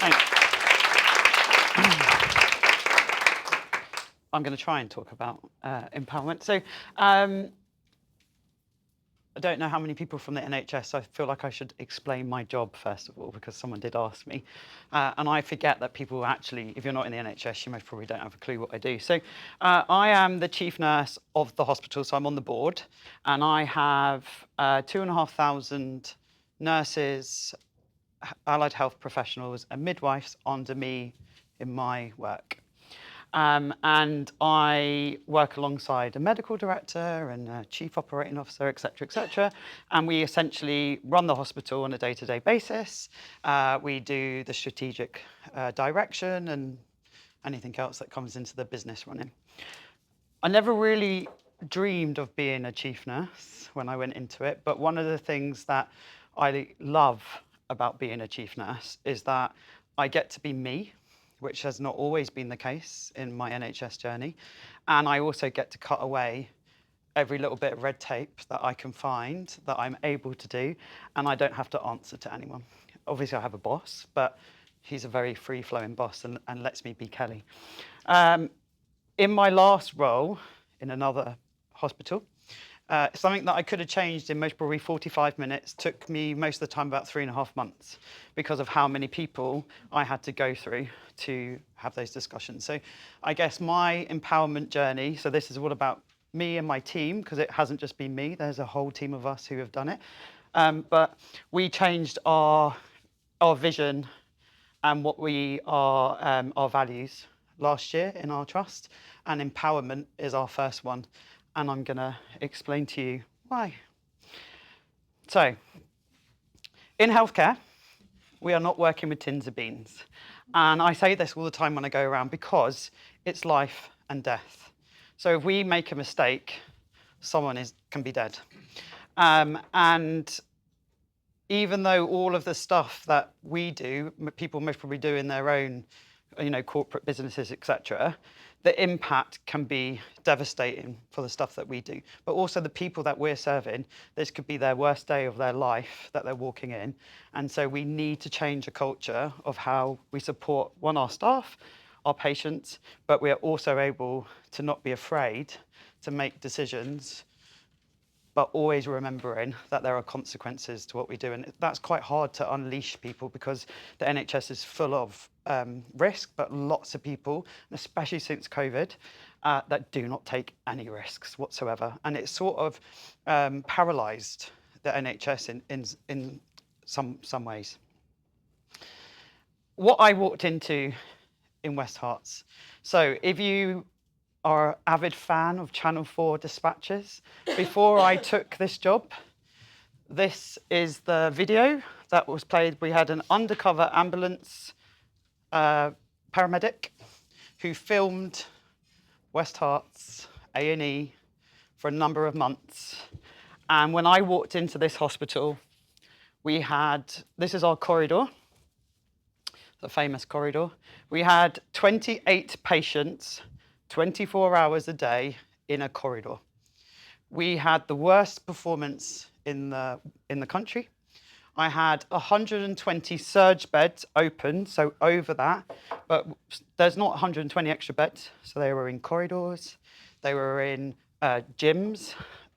Thanks. I'm going to try and talk about empowerment. So I don't know how many people from the NHS, so I feel like I should explain my job first of all, because someone did ask me. And I forget that people actually, if you're not in the NHS, you most probably don't have a clue what I do. So I am the chief nurse of the hospital, so I'm on the board, and I have 2,500 nurses, allied health professionals and midwives under me in my work. And I work alongside a medical director and a chief operating officer, et cetera, and we essentially run the hospital on a day-to-day basis. We do the strategic direction and anything else that comes into the business running. I never really dreamed of being a chief nurse when I went into it, but one of the things that I love about being a chief nurse is that I get to be me, which has not always been the case in my NHS journey. And I also get to cut away every little bit of red tape that I can find that I'm able to do, and I don't have to answer to anyone. Obviously, I have a boss, but he's a very free-flowing boss and lets me be Kelly. In my last role in another hospital, something that I could have changed in most probably 45 minutes took me most of the time about 3.5 months because of how many people I had to go through to have those discussions. So I guess my empowerment journey, so this is all about me and my team, because it hasn't just been me, there's a whole team of us who have done it. But we changed our vision and what we are, our values last year in our trust, and empowerment is our first one. And I'm going to explain to you why. So, in healthcare, we are not working with tins of beans. And I say this all the time when I go around because it's life and death. So if we make a mistake, someone can be dead. And even though all of the stuff that we do, people most probably do in their own, corporate businesses, etc., the impact can be devastating for the stuff that we do. But also the people that we're serving, this could be their worst day of their life that they're walking in. And so we need to change a culture of how we support, one, our staff, our patients, but we are also able to not be afraid to make decisions, but always remembering that there are consequences to what we do. And that's quite hard to unleash people because the NHS is full of risk, but lots of people, especially since COVID, that do not take any risks whatsoever. And it's sort of paralysed the NHS in some ways. What I walked into in West Herts. So if you are an avid fan of Channel 4 dispatches, before I took this job, this is the video that was played. We had an undercover ambulance paramedic who filmed West Herts A&E for a number of months. And when I walked into this hospital, this is our corridor, the famous corridor. We had 28 patients, 24 hours a day in a corridor. We had the worst performance in the country. I had 120 surge beds open, so over that, but there's not 120 extra beds. So they were in corridors, they were in gyms,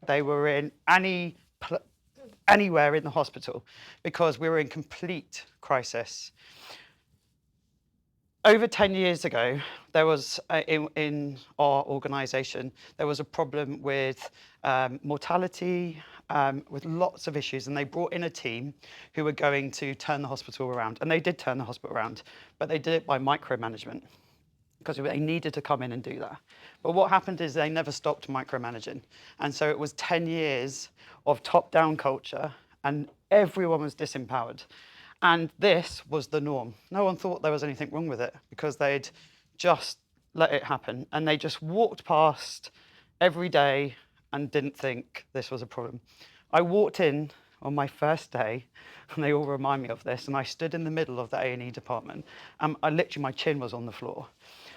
they were in anywhere in the hospital because we were in complete crisis. Over 10 years ago, there was, in our organisation, there was a problem with mortality, with lots of issues, and they brought in a team who were going to turn the hospital around. And they did turn the hospital around, but they did it by micromanagement because they needed to come in and do that. But what happened is they never stopped micromanaging. And so it was 10 years of top-down culture, and everyone was disempowered. And this was the norm. No one thought there was anything wrong with it because they'd just let it happen. And they just walked past every day and didn't think this was a problem. I walked in on my first day, and they all remind me of this, and I stood in the middle of the A&E department, and my chin was on the floor.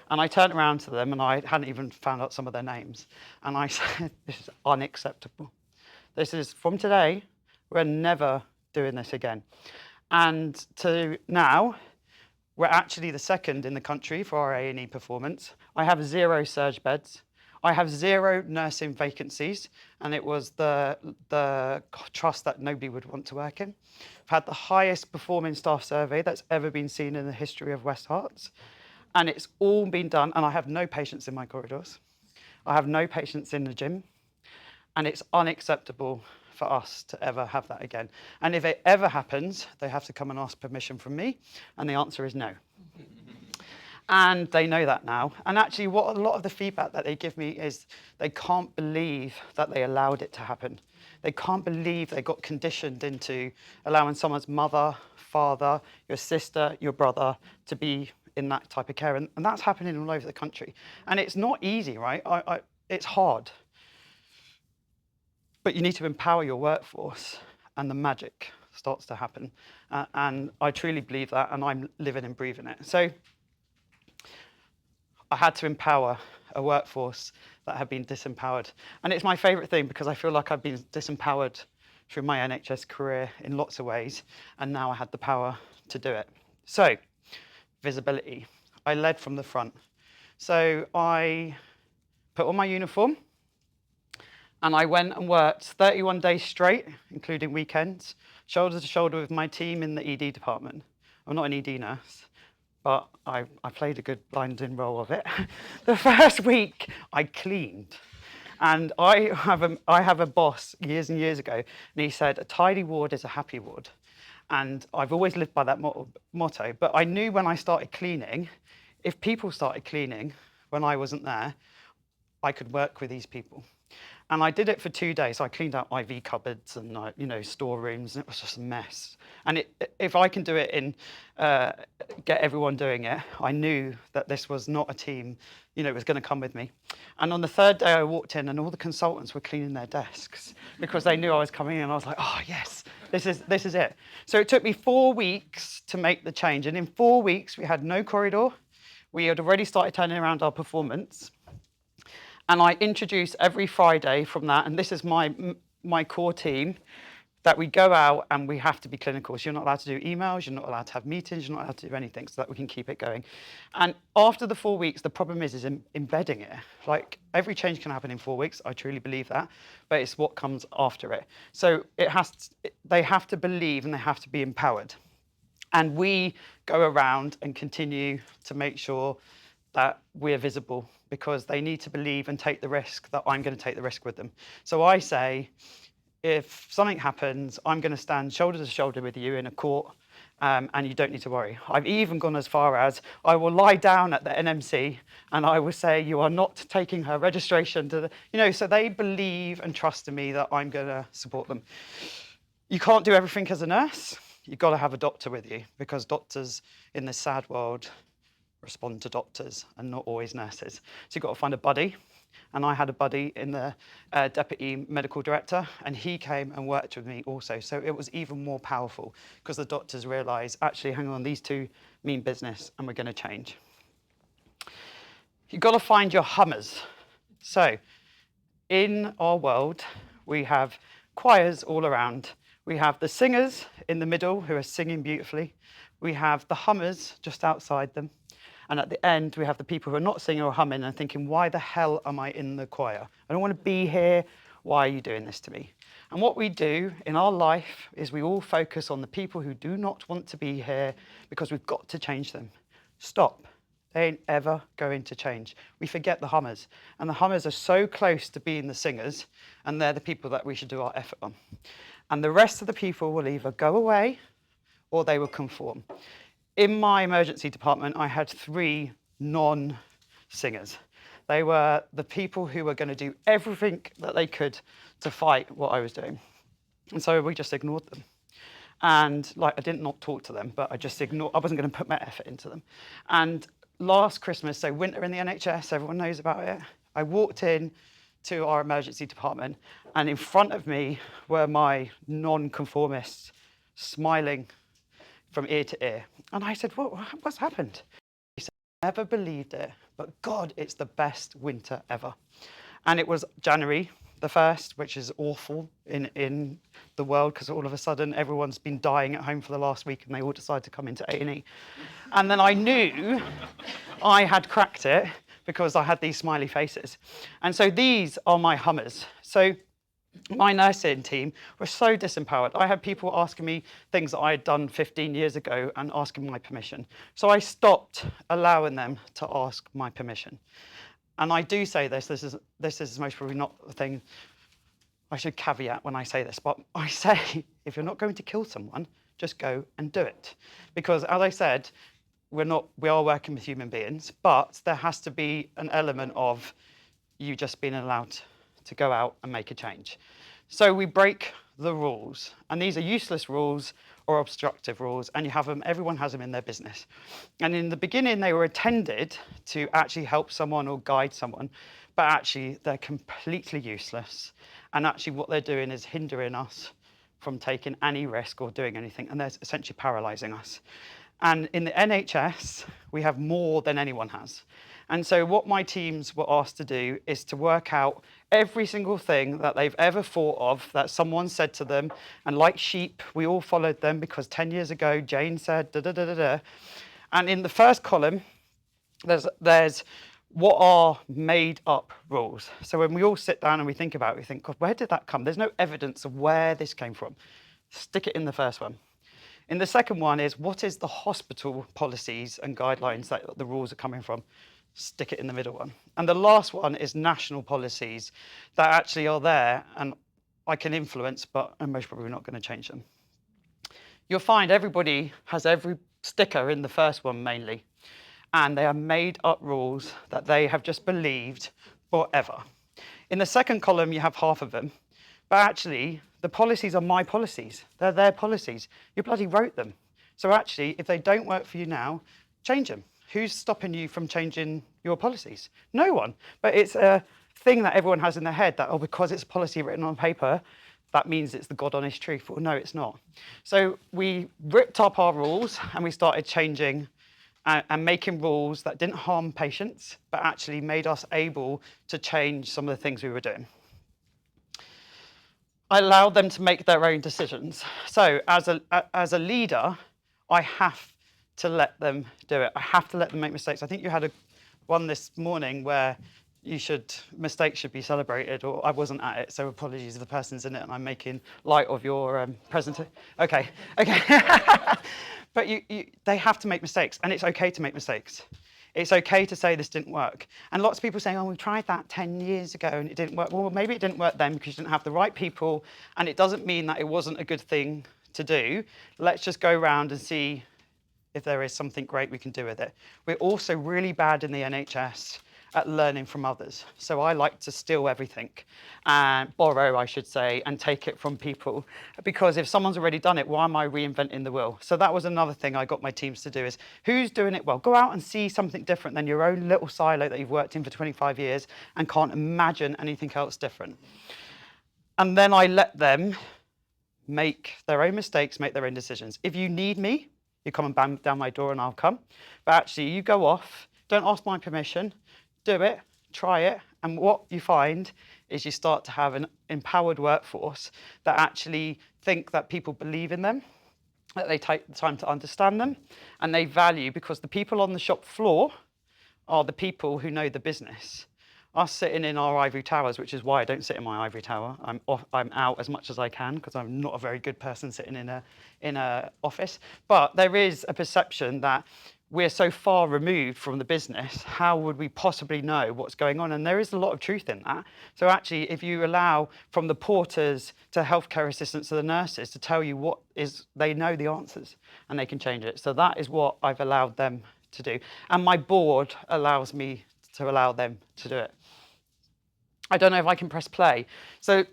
And I turned around to them, and I hadn't even found out some of their names. And I said, this is unacceptable. This is, from today, we're never doing this again. And to now, We're actually the second in the country for our A&E performance. I have 0 surge beds. I have 0 nursing vacancies, and it was the trust that nobody would want to work in. I've had the highest performing staff survey that's ever been seen in the history of West Herts, and it's all been done, and I have no patients in my corridors. I have no patients in the gym, and it's unacceptable for us to ever have that again. And if it ever happens, they have to come and ask permission from me, and the answer is no. And they know that now. And actually, what a lot of the feedback that they give me is they can't believe that they allowed it to happen. They can't believe they got conditioned into allowing someone's mother, father, your sister, your brother to be in that type of care. And that's happening all over the country. And it's not easy, right? It's hard. But you need to empower your workforce, and the magic starts to happen. And I truly believe that, and I'm living and breathing it. So I had to empower a workforce that had been disempowered. And it's my favourite thing because I feel like I've been disempowered through my NHS career in lots of ways, and now I had the power to do it. So, visibility. I led from the front. So I put on my uniform, and I went and worked 31 days straight, including weekends, shoulder to shoulder with my team in the ED department. I'm not an ED nurse, but I played a good blinding role of it. The first week, I cleaned. And I have a boss years and years ago, and he said, a tidy ward is a happy ward. And I've always lived by that motto. But I knew when I started cleaning, if people started cleaning when I wasn't there, I could work with these people. And I did it for 2 days. I cleaned out IV cupboards and storerooms, and it was just a mess. And if I can do it and get everyone doing it, I knew that this was not a team, was going to come with me. And on the 3rd day, I walked in, and all the consultants were cleaning their desks because they knew I was coming in. And I was like, oh yes, this is it. So it took me 4 weeks to make the change. And in 4 weeks, we had no corridor. We had already started turning around our performance. And I introduce every Friday from that, and this is my core team, that we go out and we have to be clinical. So you're not allowed to do emails, you're not allowed to have meetings, you're not allowed to do anything, so that we can keep it going. And after the 4 weeks, the problem is embedding it. Like, every change can happen in 4 weeks, I truly believe that, but it's what comes after it. So they have to believe and they have to be empowered. And we go around and continue to make sure that we're visible, because they need to believe and take the risk that I'm going to take the risk with them. So I say, if something happens, I'm going to stand shoulder to shoulder with you in a court, and you don't need to worry. I've even gone as far as I will lie down at the NMC and I will say, you are not taking her registration to so they believe and trust in me that I'm going to support them. You can't do everything as a nurse. You've got to have a doctor with you, because doctors in this sad world respond to doctors and not always nurses. So you've got to find a buddy. And I had a buddy in the deputy medical director, and he came and worked with me also. So it was even more powerful, because the doctors realised, actually, hang on, these two mean business, and we're going to change. You've got to find your hummers. So in our world, we have choirs all around. We have the singers in the middle who are singing beautifully. We have the hummers just outside them. And at the end, we have the people who are not singing or humming and thinking, why the hell am I in the choir? I don't want to be here. Why are you doing this to me? And what we do in our life is we all focus on the people who do not want to be here, because we've got to change them. Stop. They ain't ever going to change. We forget the hummers. And the hummers are so close to being the singers, and they're the people that we should do our effort on. And the rest of the people will either go away or they will conform. In my emergency department, I had 3 non-singers. They were the people who were going to do everything that they could to fight what I was doing. And so we just ignored them. And I didn't not talk to them, but I just ignored. I wasn't going to put my effort into them. And last Christmas, so winter in the NHS, everyone knows about it, I walked in to our emergency department, and in front of me were my non-conformists smiling from ear to ear. And I said, what's happened? He said, I never believed it, but God, it's the best winter ever. And it was January the first, which is awful in the world because all of a sudden everyone's been dying at home for the last week and they all decide to come into A&E. And then I knew I had cracked it because I had these smiley faces. And so these are my hummers. So my nursing team were so disempowered. I had people asking me things that I had done 15 years ago and asking my permission. So I stopped allowing them to ask my permission. And I do say this is most probably not the thing I should caveat when I say this, but I say, if you're not going to kill someone, just go and do it. Because as I said, we are working with human beings, but there has to be an element of you just being allowed to go out and make a change. So we break the rules, and these are useless rules or obstructive rules, and everyone has them in their business. And in the beginning, they were intended to actually help someone or guide someone, but actually they're completely useless. And actually what they're doing is hindering us from taking any risk or doing anything, and they're essentially paralyzing us. And in the NHS, we have more than anyone has. And so what my teams were asked to do is to work out every single thing that they've ever thought of that someone said to them. And like sheep, we all followed them because 10 years ago, Jane said, da, da, da, da, da. And in the first column, there's what are made up rules. So when we all sit down and we think about it, we think, God, where did that come? There's no evidence of where this came from. Stick it in the first one. In the second one is, what is the hospital policies and guidelines that the rules are coming from? Stick it in the middle one. And the last one is national policies that actually are there and I can influence, but I'm most probably not going to change them. You'll find everybody has every sticker in the first one mainly, and they are made up rules that they have just believed forever. In the second column, you have half of them, but actually the policies are my policies. They're their policies. You bloody wrote them. So actually, if they don't work for you now, change them. Who's stopping you from changing your policies? No one. But it's a thing that everyone has in their head that, because it's a policy written on paper, that means it's the God honest truth. Well, no, it's not. So we ripped up our rules and we started changing and making rules that didn't harm patients, but actually made us able to change some of the things we were doing. I allowed them to make their own decisions. So as a leader, I have to let them do it. I have to let them make mistakes. I think you had one this morning where mistakes should be celebrated, or I wasn't at it, so apologies if the person's in it and I'm making light of your presentation. Okay. But they have to make mistakes, and it's okay to make mistakes. It's okay to say this didn't work. And lots of people say, we tried that 10 years ago and it didn't work. Well, maybe it didn't work then because you didn't have the right people, and it doesn't mean that it wasn't a good thing to do. Let's just go around and see if there is something great we can do with it. We're also really bad in the NHS at learning from others. So I like to steal everything, and borrow, I should say, and take it from people. Because if someone's already done it, why am I reinventing the wheel? So that was another thing I got my teams to do is, who's doing it well? Go out and see something different than your own little silo that you've worked in for 25 years and can't imagine anything else different. And then I let them make their own mistakes, make their own decisions. If you need me, you come and bang down my door and I'll come. But actually, you go off, don't ask my permission, do it, try it, and what you find is you start to have an empowered workforce that actually think that people believe in them, that they take the time to understand them, and they value, because the people on the shop floor are the people who know the business. Us sitting in our ivory towers, which is why I don't sit in my ivory tower. I'm out as much as I can because I'm not a very good person sitting in a office. But there is a perception that we're so far removed from the business, how would we possibly know what's going on? And there is a lot of truth in that. So actually, if you allow from the porters to healthcare assistants to the nurses to tell you they know the answers and they can change it. So that is what I've allowed them to do. And my board allows me to allow them to do it. I don't know if I can press play. So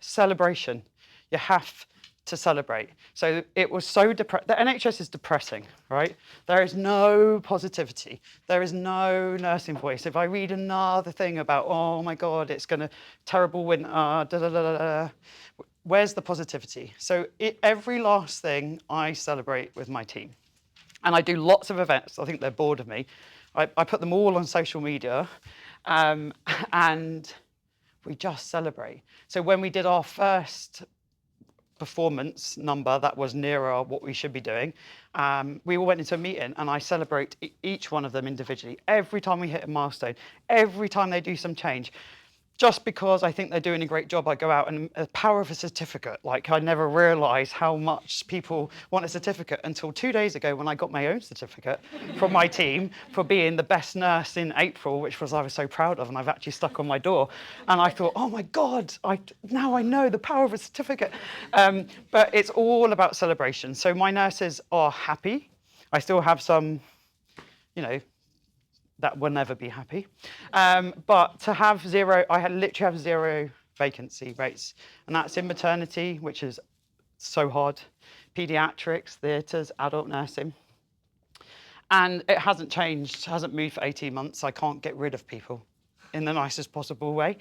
celebration, you have to celebrate. So it was so the NHS is depressing, right? There is no positivity. There is no nursing voice. If I read another thing about, oh my God, it's gonna terrible winter, da da da da da. Where's the positivity? So every last thing I celebrate with my team. And I do lots of events. I think they're bored of me. I put them all on social media. And we just celebrate. So when we did our first performance number that was nearer what we should be doing, we all went into a meeting and I celebrate each one of them individually. Every time we hit a milestone, every time they do some change, just because I think they're doing a great job, I go out and the power of a certificate. Like, I never realised how much people want a certificate until 2 days ago when I got my own certificate from my team for being the best nurse in April, which I was so proud of, and I've actually stuck on my door. And I thought, oh my God, now I know the power of a certificate. But it's all about celebration. So my nurses are happy. I still have some, that will never be happy. But to have zero, literally have zero vacancy rates. And that's in maternity, which is so hard, paediatrics, theatres, adult nursing. And it hasn't changed, hasn't moved for 18 months. I can't get rid of people in the nicest possible way.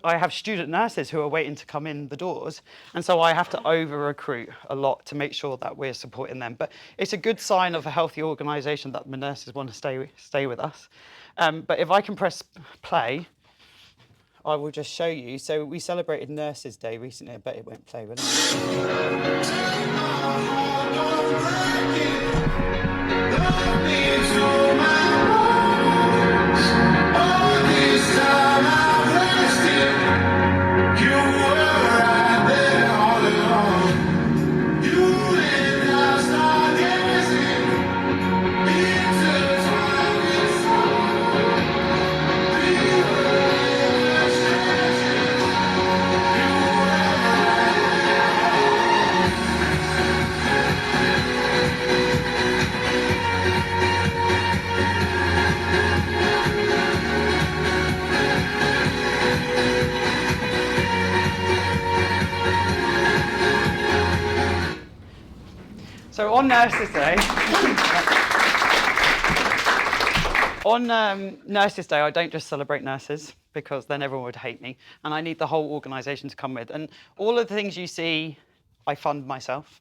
I have student nurses who are waiting to come in the doors, and so I have to over-recruit a lot to make sure that we're supporting them. But it's a good sign of a healthy organisation that my nurses want to stay with us. But if I can press play, I will just show you. So we celebrated Nurses Day recently. I bet it won't play, will it? So on Nurses Day, Nurses Day, I don't just celebrate nurses because then everyone would hate me, and I need the whole organisation to come with. And all of the things you see, I fund myself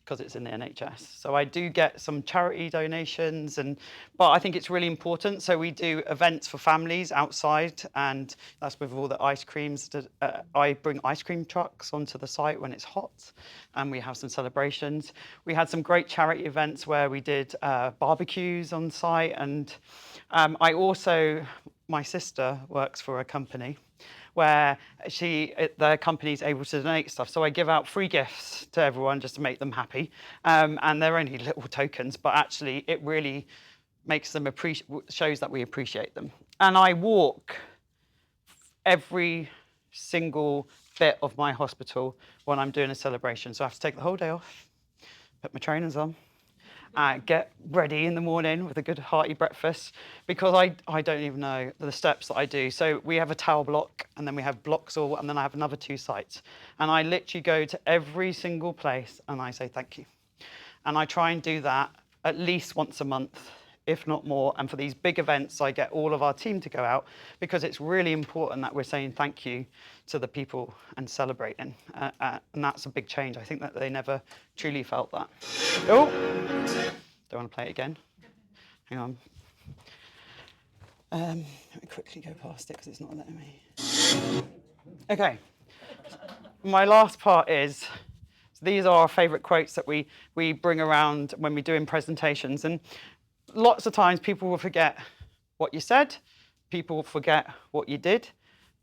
because it's in the NHS. So I do get some charity donations, but I think it's really important. So we do events for families outside, and that's with all the ice creams. I bring ice cream trucks onto the site when it's hot, and we have some celebrations. We had some great charity events where we did barbecues on site, and my sister works for a company where their company's able to donate stuff. So I give out free gifts to everyone just to make them happy. And they're only little tokens, but actually it really makes them shows that we appreciate them. And I walk every single bit of my hospital when I'm doing a celebration. So I have to take the whole day off, put my trainers on, get ready in the morning with a good hearty breakfast, because I don't even know the steps that I do. So we have a tower block, and then we have blocks and then I have another 2 sites. And I literally go to every single place and I say thank you. And I try and do that at least once a month, if not more. And for these big events, I get all of our team to go out, because it's really important that we're saying thank you to the people and celebrating. And that's a big change. I think that they never truly felt that. Oh, don't want to play it again. Hang on. Let me quickly go past it because it's not letting me. Okay. My last part is, these are our favourite quotes that we bring around when we're doing presentations. And lots of times people will forget what you said, people will forget what you did,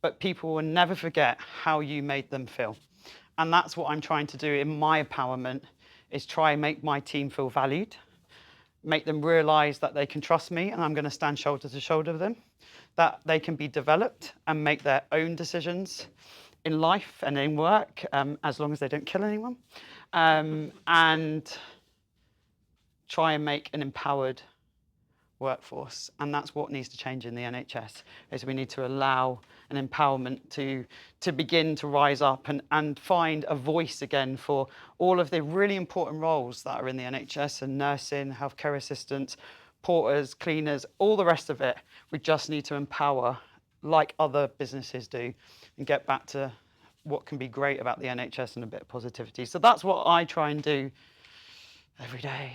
but people will never forget how you made them feel. And that's what I'm trying to do in my empowerment, is try and make my team feel valued, make them realise that they can trust me and I'm going to stand shoulder to shoulder with them, that they can be developed and make their own decisions in life and in work, as long as they don't kill anyone, and try and make an empowered workforce. And that's what needs to change in the NHS, is we need to allow an empowerment to begin to rise up and find a voice again for all of the really important roles that are in the NHS, and nursing, healthcare assistants, porters, cleaners, all the rest of it. We just need to empower like other businesses do and get back to what can be great about the NHS and a bit of positivity. So that's what I try and do every day.